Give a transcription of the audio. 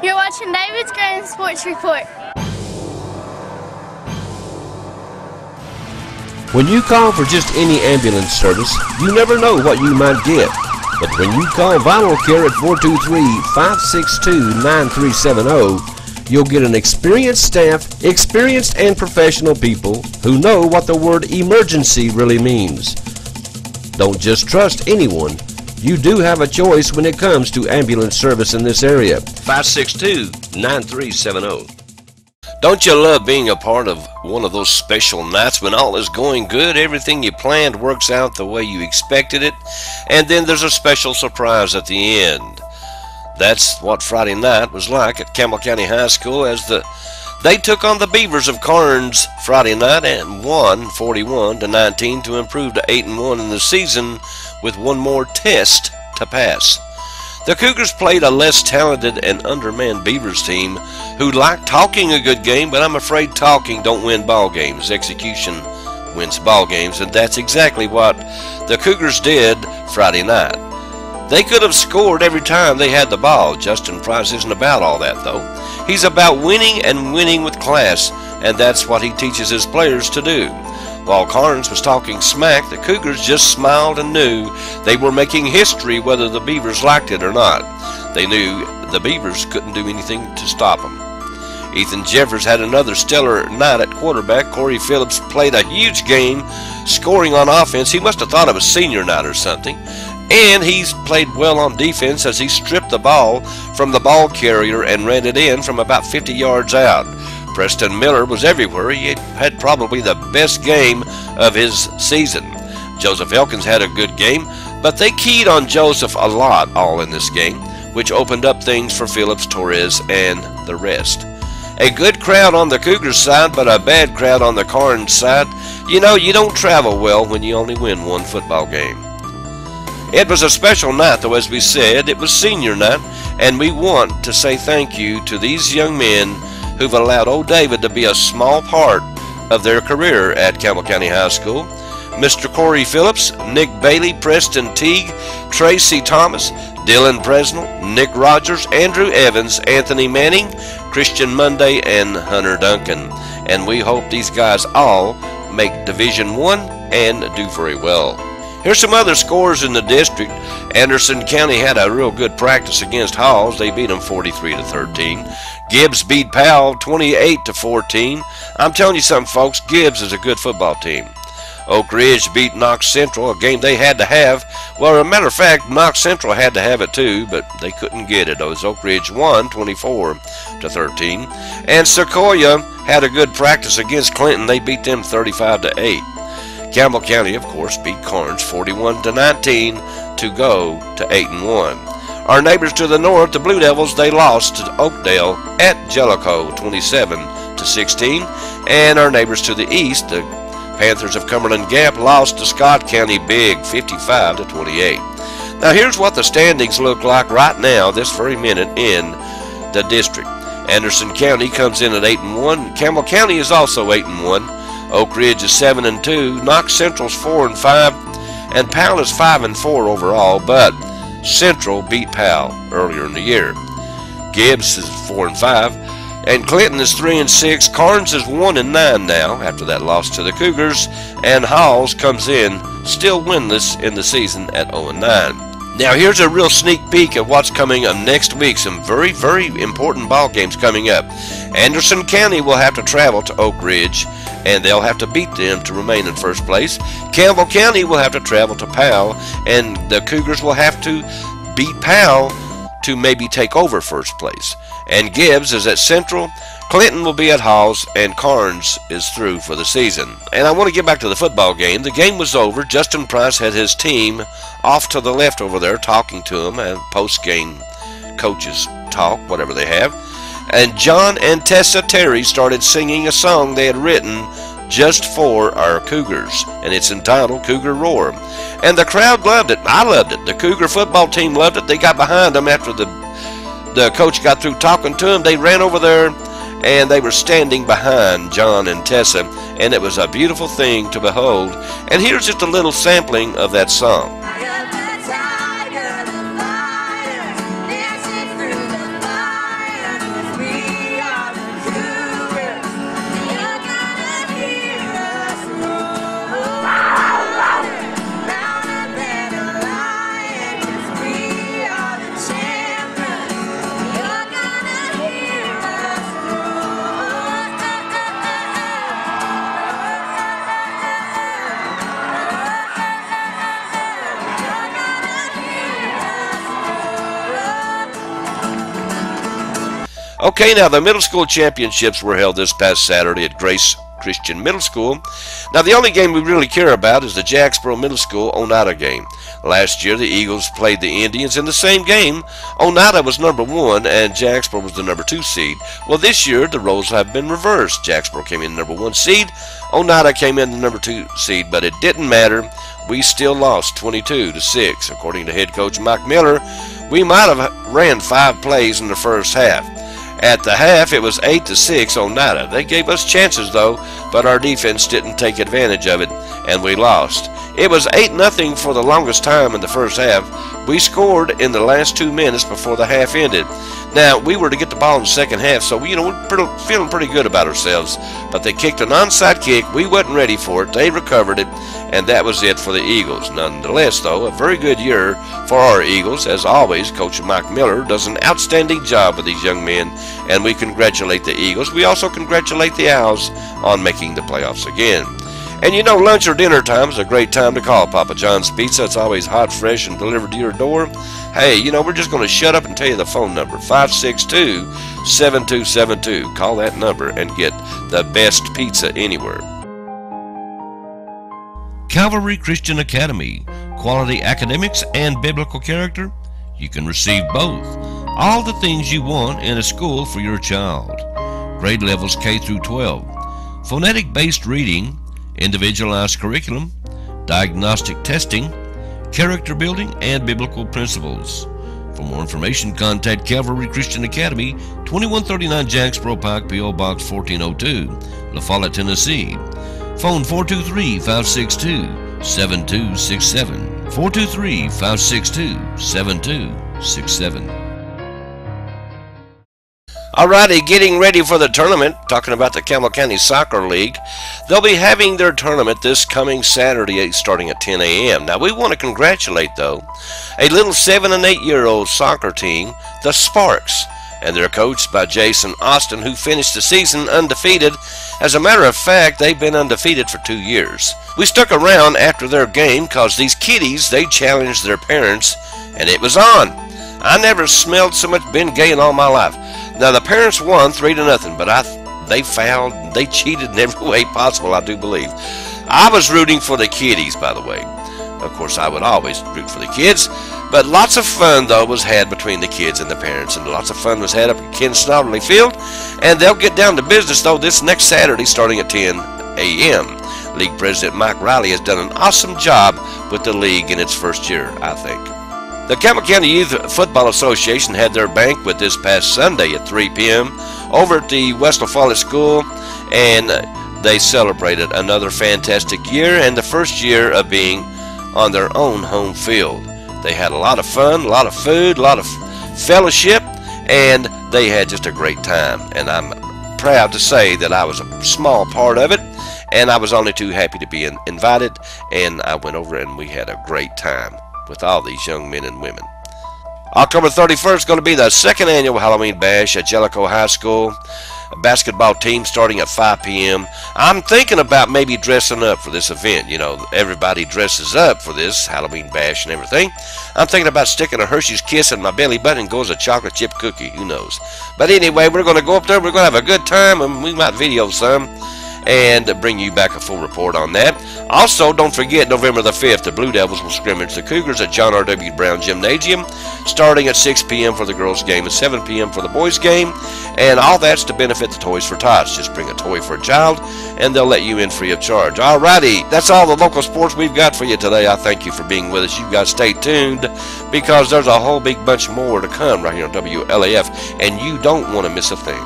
You're watching David's Grand Sports Report. When you call for just any ambulance service, you never know what you might get. But when you call Vital Care at 423-562-9370, you'll get an experienced staff, experienced and professional people who know what the word emergency really means. Don't just trust anyone. You do have a choice when it comes to ambulance service in this area. 562-9370. Don't you love being a part of one of those special nights when all is going good, everything you planned works out the way you expected it, and then there's a special surprise at the end? That's what Friday night was like at Campbell County High School as they took on the Beavers of Karns Friday night and won 41-19 to improve to 8-1 in the season with one more test to pass. The Cougars played a less talented and undermanned Beavers team who liked talking a good game, but I'm afraid talking don't win ball games. Execution wins ball games, and that's exactly what the Cougars did Friday night. They could have scored every time they had the ball. Justin Price isn't about all that, though. He's about winning and winning with class, and that's what he teaches his players to do. While Karns was talking smack, the Cougars just smiled and knew they were making history whether the Beavers liked it or not. They knew the Beavers couldn't do anything to stop them. Ethan Jeffers had another stellar night at quarterback. Corey Phillips played a huge game, scoring on offense. He must have thought of a senior night or something. And he's played well on defense as he stripped the ball from the ball carrier and ran it in from about 50 yards out. Preston Miller was everywhere. He had probably the best game of his season. Joseph Elkins had a good game, but they keyed on Joseph a lot all in this game, which opened up things for Phillips, Torres, and the rest. A good crowd on the Cougars side, but a bad crowd on the Karns side. You know, you don't travel well when you only win one football game. It was a special night, though, as we said. It was senior night, and we want to say thank you to these young men who've allowed Old David to be a small part of their career at Campbell County High School. Mr. Corey Phillips, Nick Bailey, Preston Teague, Tracy Thomas, Dylan Presnell, Nick Rogers, Andrew Evans, Anthony Manning, Christian Monday, and Hunter Duncan. And we hope these guys all make Division I and do very well. Here's some other scores in the district. Anderson County had a real good practice against Halls. They beat them 43-13. Gibbs beat Powell 28-14. I'm telling you something, folks, Gibbs is a good football team. Oak Ridge beat Knox Central, a game they had to have. Well, as a matter of fact, Knox Central had to have it too, but they couldn't get it. As Oak Ridge won 24-13. And Sequoia had a good practice against Clinton. They beat them 35-8. Campbell County, of course, beat Karns 41-19 to go to 8-1. Our neighbors to the north, the Blue Devils, they lost to Oakdale at Jellicoe 27-16. And our neighbors to the east, the Panthers of Cumberland Gap, lost to Scott County big 55-28. Now here's what the standings look like right now, this very minute in the district. Anderson County comes in at 8-1. Campbell County is also 8-1. Oak Ridge is 7-2. Knox Central's 4-5, and Powell is 5-4 overall. But Central beat Powell earlier in the year. Gibbs is 4-5, and Clinton is 3-6. Karns is 1-9 now after that loss to the Cougars, and Halls comes in still winless in the season at 0-9. Now here's a real sneak peek of what's coming up next week. Some very, very important ball games coming up. Anderson County will have to travel to Oak Ridge, and they'll have to beat them to remain in first place. Campbell County will have to travel to Powell, and the Cougars will have to beat Powell to maybe take over first place. And Gibbs is at Central, Clinton will be at Halls, and Karns is through for the season. And I want to get back to the football game. The game was over. Justin Price had his team off to the left over there talking to him, and post-game coaches talk, whatever they have. And John and Tessa Terry started singing a song they had written just for our Cougars, and it's entitled Cougar Roar. And the crowd loved it. I loved it. The Cougar football team loved it. They got behind them after the coach got through talking to them. They ran over there, and they were standing behind John and Tessa, and it was a beautiful thing to behold. And here's just a little sampling of that song. Okay, now the middle school championships were held this past Saturday at Grace Christian Middle School. Now the only game we really care about is the Jacksboro Middle School Oneida game. Last year the Eagles played the Indians in the same game. Oneida was number 1 and Jacksboro was the number 2 seed. Well, this year the roles have been reversed. Jacksboro came in number 1 seed, Oneida came in the number 2 seed, but it didn't matter. We still lost 22-6. According to head coach Mike Miller, we might have ran 5 plays in the first half. At the half, it was 8-6 Oneida. They gave us chances, though, but our defense didn't take advantage of it, and we lost. It was 8-0 for the longest time in the first half. We scored in the last 2 minutes before the half ended. Now, we were to get the ball in the second half, so we're feeling pretty good about ourselves. But they kicked an onside kick. We wasn't ready for it. They recovered it, and that was it for the Eagles. Nonetheless, though, a very good year for our Eagles. As always, Coach Mike Miller does an outstanding job with these young men, and we congratulate the Eagles. We also congratulate the Owls on making the playoffs again. And you know, lunch or dinner time is a great time to call Papa John's Pizza. It's always hot, fresh, and delivered to your door. Hey, you know, we're just going to shut up and tell you the phone number, 562-7272. Call that number and get the best pizza anywhere. Calvary Christian Academy, quality academics and biblical character. You can receive both. All the things you want in a school for your child. Grade levels K through 12. Phonetic-based reading, individualized curriculum, diagnostic testing, character building, and biblical principles. For more information, contact Calvary Christian Academy, 2139 Jacksboro Pike, P.O. Box 1402, La Follette, Tennessee. Phone 423-562-7267. 423-562-7267. Alrighty, getting ready for the tournament, talking about the Campbell County Soccer League. They'll be having their tournament this coming Saturday starting at 10 a.m. Now, we want to congratulate, though, a little 7- and 8-year-old soccer team, the Sparks, and they're coached by Jason Austin, who finished the season undefeated. As a matter of fact, they've been undefeated for 2 years. We stuck around after their game because these kiddies, they challenged their parents, and it was on. I never smelled so much Ben Gay in all my life. Now, the parents won 3-0, but they fouled, they cheated in every way possible, I do believe. I was rooting for the kiddies, by the way. Of course, I would always root for the kids, but lots of fun, though, was had between the kids and the parents, and lots of fun was had up at Ken Snodderly Field, and they'll get down to business, though, this next Saturday starting at 10 a.m. League President Mike Riley has done an awesome job with the league in its first year, I think. The Campbell County Youth Football Association had their banquet this past Sunday at 3 p.m. over at the West La Follette School, and they celebrated another fantastic year and the first year of being on their own home field. They had a lot of fun, a lot of food, a lot of fellowship, and they had just a great time. And I'm proud to say that I was a small part of it, and I was only too happy to be invited, and I went over and we had a great time with all these young men and women. October 31st is going to be the second annual Halloween Bash at Jellicoe High School. A basketball team starting at 5 p.m. I'm thinking about maybe dressing up for this event. You know, everybody dresses up for this Halloween Bash and everything. I'm thinking about sticking a Hershey's Kiss in my belly button and go as a chocolate chip cookie. Who knows? But anyway, we're going to go up there. We're going to have a good time, and we might video some and bring you back a full report on that. Also, don't forget, November the 5th, the Blue Devils will scrimmage the Cougars at John R.W. Brown Gymnasium, starting at 6 p.m. for the girls' game and 7 p.m. for the boys' game, and all that's to benefit the Toys for Tots. Just bring a toy for a child, and they'll let you in free of charge. Alrighty, that's all the local sports we've got for you today. I thank you for being with us. You guys stay tuned, because there's a whole big bunch more to come right here on WLAF, and you don't want to miss a thing.